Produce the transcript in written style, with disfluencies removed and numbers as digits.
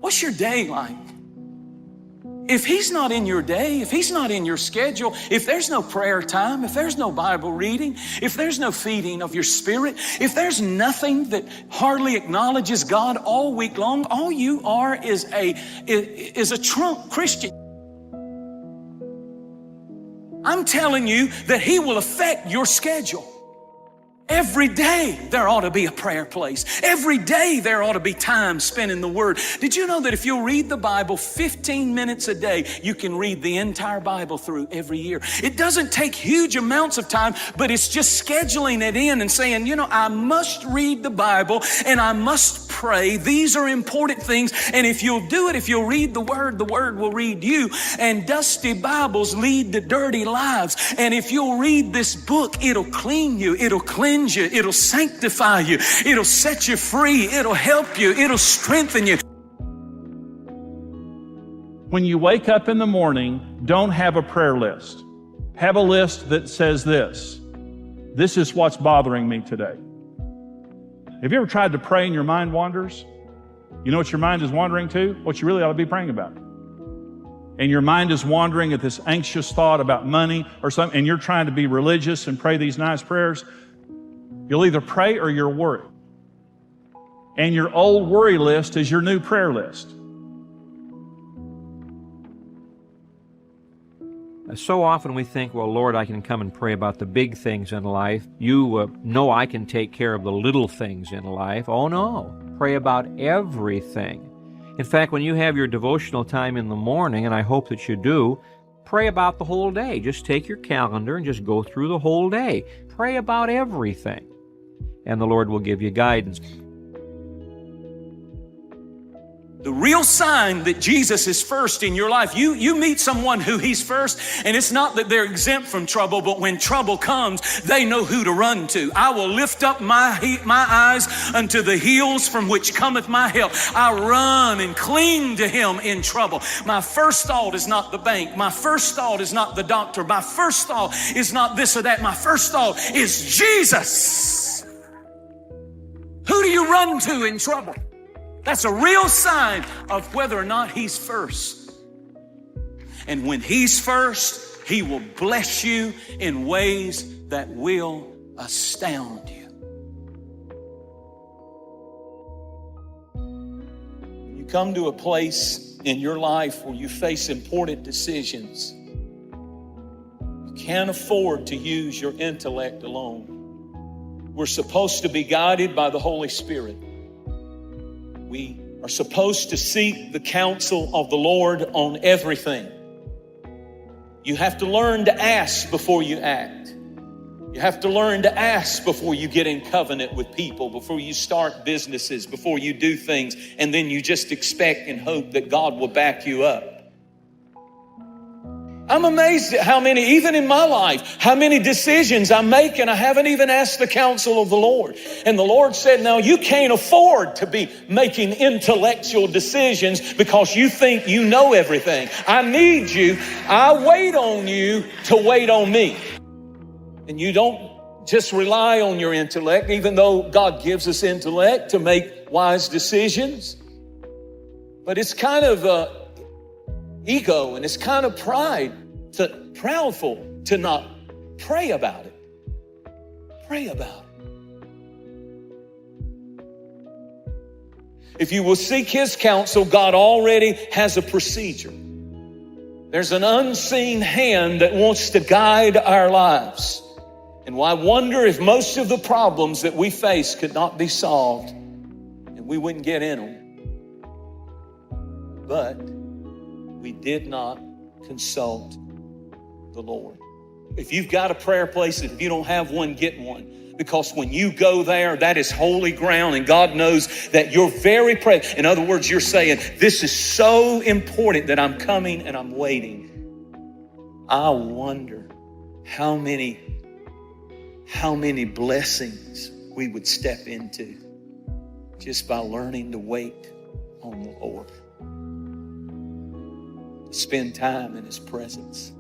What's your day like? If He's not in your day, if He's not in your schedule, if there's no prayer time, if there's no Bible reading, if there's no feeding of your spirit, if there's nothing that hardly acknowledges God all week long, all you are is a trunk Christian. I'm telling you that He will affect your schedule. Every day there ought to be a prayer place. Every day there ought to be time spent in the Word. Did you know that if you'll read the Bible 15 minutes a day, you can read the entire Bible through every year? It doesn't take huge amounts of time, but it's just scheduling it in and saying, I must read the Bible and I must pray. These are important things. And if you'll do it, if you'll read the Word will read you. And dusty Bibles lead to dirty lives. And if you'll read this book, it'll clean you. It'll cleanse you, it'll sanctify you, it'll set you free, it'll help you, it'll strengthen you. When you wake up in the morning, don't have a prayer list. Have a list that says this is what's bothering me today. Have you ever tried to pray and your mind wanders? You know what your mind is wandering to? What you really ought to be praying about. And your mind is wandering at this anxious thought about money or something, and you're trying to be religious and pray these nice prayers. You'll either pray or you're worried. And your old worry list is your new prayer list. So often we think, well, Lord, I can come and pray about the big things in life. You know I can take care of the little things in life. Oh, no. Pray about everything. In fact, when you have your devotional time in the morning, and I hope that you do, pray about the whole day. Just take your calendar and just go through the whole day. Pray about everything. And the Lord will give you guidance. The real sign that Jesus is first in your life, you meet someone who He's first, and it's not that they're exempt from trouble, but when trouble comes, they know who to run to. I will lift up my eyes unto the hills from which cometh my help. I run and cling to Him in trouble. My first thought is not the bank. My first thought is not the doctor. My first thought is not this or that. My first thought is Jesus. Who do you run to in trouble? That's a real sign of whether or not He's first. And when He's first, He will bless you in ways that will astound you. When you come to a place in your life where you face important decisions, you can't afford to use your intellect alone. We're supposed to be guided by the Holy Spirit. We are supposed to seek the counsel of the Lord on everything. You have to learn to ask before you act. You have to learn to ask before you get in covenant with people, before you start businesses, before you do things, and then you just expect and hope that God will back you up. I'm amazed at how many, even in my life, how many decisions I make and I haven't even asked the counsel of the Lord. And the Lord said, no, you can't afford to be making intellectual decisions because you think you know everything. I need you. I wait on you to wait on me. And you don't just rely on your intellect, even though God gives us intellect to make wise decisions. But it's kind of ego, and it's kind of proudful to not pray about it. Pray about it. If you will seek His counsel, God already has a procedure. There's an unseen hand that wants to guide our lives. And I wonder if most of the problems that we face could not be solved and we wouldn't get in them. But we did not consult the Lord. If you've got a prayer place, if you don't have one, get one. Because when you go there, that is holy ground, and God knows that you're very present. In other words, you're saying, this is so important that I'm coming and I'm waiting. I wonder how many blessings we would step into just by learning to wait on the Lord. to spend time in His presence.